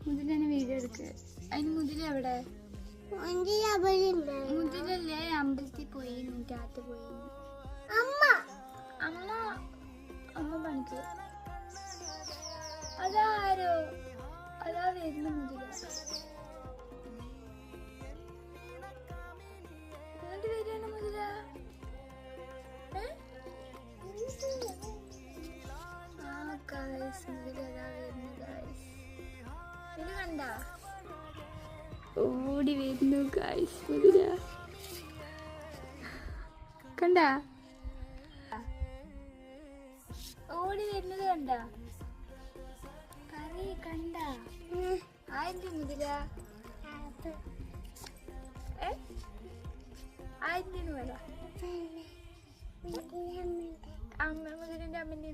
മുതിരനെ video എടുക്ക്. അതിന് മുതിര എവിടെ? മുതിരല്ലേ അമ്പലത്തിൽ പോയി ടാറ്റ പോയി. അമ്മ പണിക്ക്. അതാരോ അതാ വരുന്ന മുതിര. എന്നിട്ട് വരികയാണ് മുതിര. കണ്ട ഓടി വരുന്നു ഗൈസ് മുതിര. കണ്ട ഓടി വരുന്നത് കണ്ട. കറി കണ്ട. ആയിരം മുതിര. ആയിരം പറ. അമ്മ മുതിരന്റെ അമ്മന്റെ